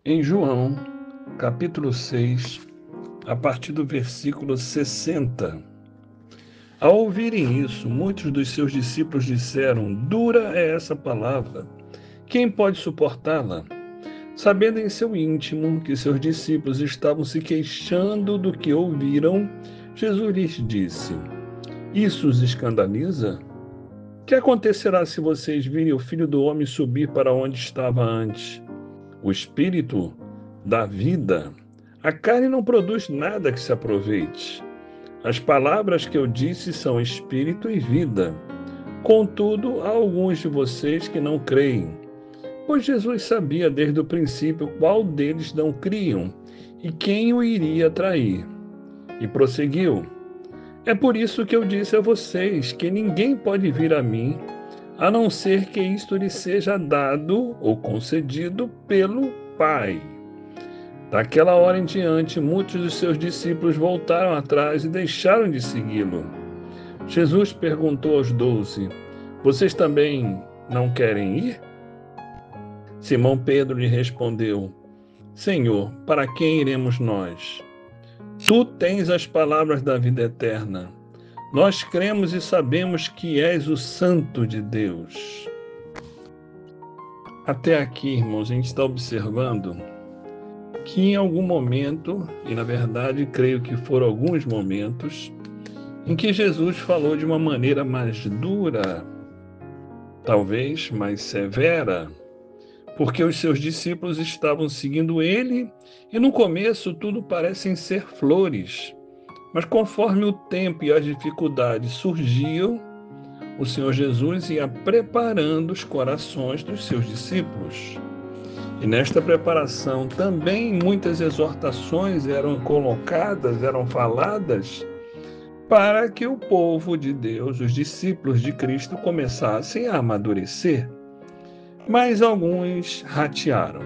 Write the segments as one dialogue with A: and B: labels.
A: Em João, capítulo 6, a partir do versículo 60. Ao ouvirem isso, muitos dos seus discípulos disseram: Dura é essa palavra, quem pode suportá-la? Sabendo em seu íntimo que seus discípulos estavam se queixando do que ouviram, Jesus lhes disse: Isso os escandaliza? Que acontecerá se vocês virem o Filho do Homem subir para onde estava antes? O Espírito dá vida. A carne não produz nada que se aproveite. As palavras que eu disse são espírito e vida. Contudo, há alguns de vocês que não creem. Pois Jesus sabia desde o princípio qual deles não criam e quem o iria trair. E prosseguiu: É por isso que eu disse a vocês que ninguém pode vir a mim, a não ser que isto lhe seja dado ou concedido pelo Pai. Daquela hora em diante, muitos dos seus discípulos voltaram atrás e deixaram de segui-lo. Jesus perguntou aos 12: Vocês também não querem ir? Simão Pedro lhe respondeu: Senhor, para quem iremos nós? Tu tens as palavras da vida eterna. Nós cremos e sabemos que és o Santo de Deus. Até aqui, irmãos, a gente está observando que em algum momento, e na verdade creio que foram alguns momentos, em que Jesus falou de uma maneira mais dura, talvez mais severa, porque os seus discípulos estavam seguindo ele e no começo tudo parecem ser flores, mas conforme o tempo e as dificuldades surgiam, o Senhor Jesus ia preparando os corações dos seus discípulos. E nesta preparação também muitas exortações eram colocadas, eram faladas, para que o povo de Deus, os discípulos de Cristo, começassem a amadurecer. Mas alguns ratearam.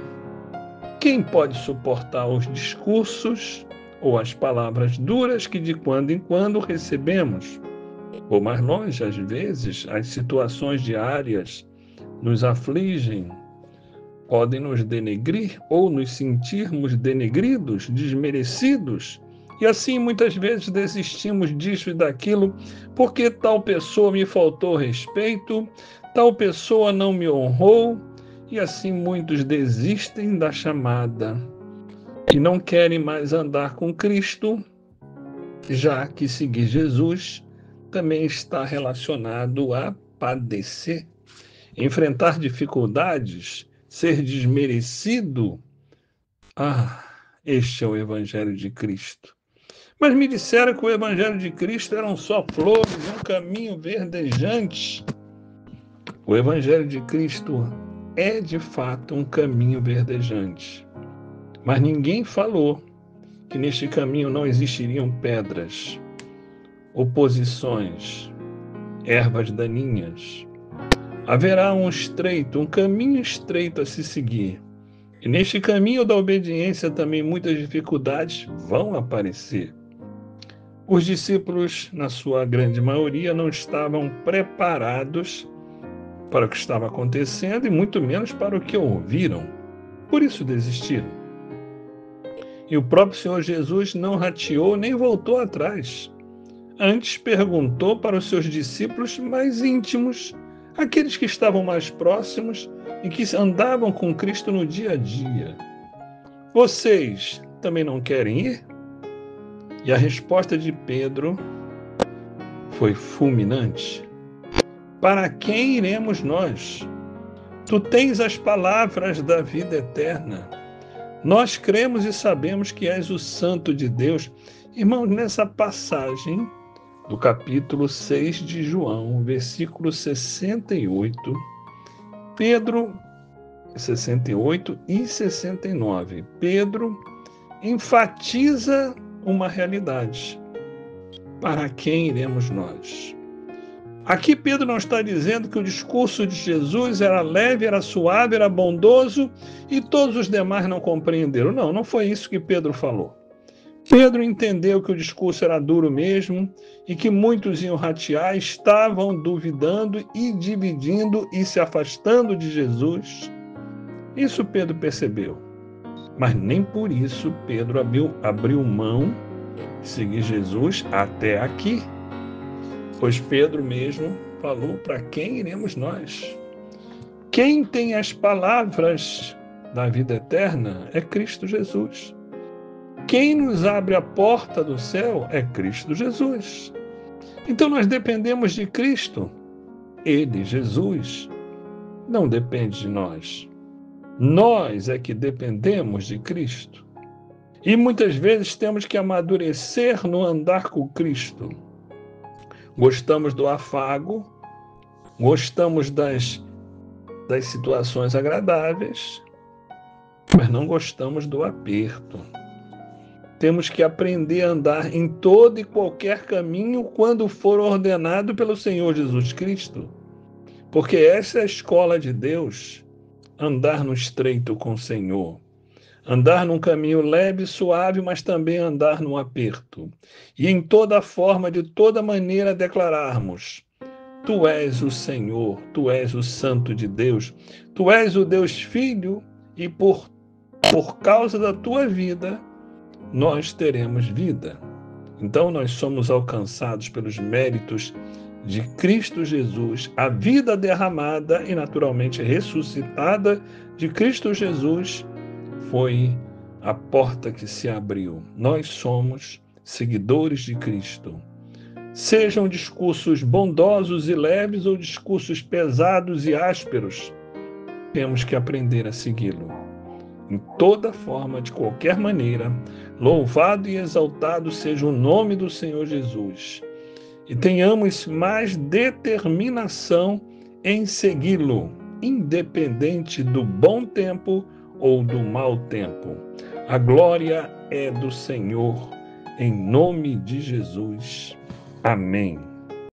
A: Quem pode suportar os discursos ou as palavras duras que de quando em quando recebemos? Ou mais longe, às vezes, as situações diárias nos afligem, podem nos denegrir ou nos sentirmos denegridos, desmerecidos, e assim muitas vezes desistimos disso e daquilo porque tal pessoa me faltou respeito, tal pessoa não me honrou, e assim muitos desistem da chamada e não querem mais andar com Cristo, já que seguir Jesus também está relacionado a padecer, enfrentar dificuldades, ser desmerecido. Ah, este é o Evangelho de Cristo. Mas me disseram que o Evangelho de Cristo eram só flores, um caminho verdejante. O Evangelho de Cristo é de fato um caminho verdejante. Mas ninguém falou que neste caminho não existiriam pedras, oposições, ervas daninhas. Haverá um caminho estreito a se seguir. E neste caminho da obediência também muitas dificuldades vão aparecer. Os discípulos, na sua grande maioria, não estavam preparados para o que estava acontecendo e muito menos para o que ouviram. Por isso desistiram. E o próprio Senhor Jesus não rateou nem voltou atrás. Antes perguntou para os seus discípulos mais íntimos, aqueles que estavam mais próximos e que andavam com Cristo no dia a dia: Vocês também não querem ir? E a resposta de Pedro foi fulminante. Para quem iremos nós? Tu tens as palavras da vida eterna. Nós cremos e sabemos que és o Santo de Deus. Irmãos, nessa passagem do capítulo 6 de João, versículo 68, Pedro, 68 e 69, Pedro enfatiza uma realidade. Para quem iremos nós? Aqui Pedro não está dizendo que o discurso de Jesus era leve, era suave, era bondoso e todos os demais não compreenderam. Não, não foi isso que Pedro falou. Pedro entendeu que o discurso era duro mesmo e que muitos iam ratear, estavam duvidando e dividindo e se afastando de Jesus. Isso Pedro percebeu. Mas nem por isso Pedro abriu mão de seguir Jesus até aqui. Pois Pedro mesmo falou: para quem iremos nós? Quem tem as palavras da vida eterna é Cristo Jesus. Quem nos abre a porta do céu é Cristo Jesus. Então nós dependemos de Cristo. Ele, Jesus, não depende de nós. Nós é que dependemos de Cristo. E muitas vezes temos que amadurecer no andar com Cristo. Gostamos do afago, gostamos das situações agradáveis, mas não gostamos do aperto. Temos que aprender a andar em todo e qualquer caminho quando for ordenado pelo Senhor Jesus Cristo. Porque essa é a escola de Deus, andar no estreito com o Senhor. Andar num caminho leve e suave, mas também andar no aperto. E em toda forma, de toda maneira, declararmos: Tu és o Senhor, Tu és o Santo de Deus, Tu és o Deus Filho, e por causa da Tua vida, nós teremos vida. Então nós somos alcançados pelos méritos de Cristo Jesus, a vida derramada e naturalmente ressuscitada de Cristo Jesus foi a porta que se abriu. Nós somos seguidores de Cristo. Sejam discursos bondosos e leves ou discursos pesados e ásperos, temos que aprender a segui-lo. Em toda forma, de qualquer maneira, louvado e exaltado seja o nome do Senhor Jesus. E tenhamos mais determinação em segui-lo, independente do bom tempo ou do mau tempo. A glória é do Senhor, em nome de Jesus. Amém.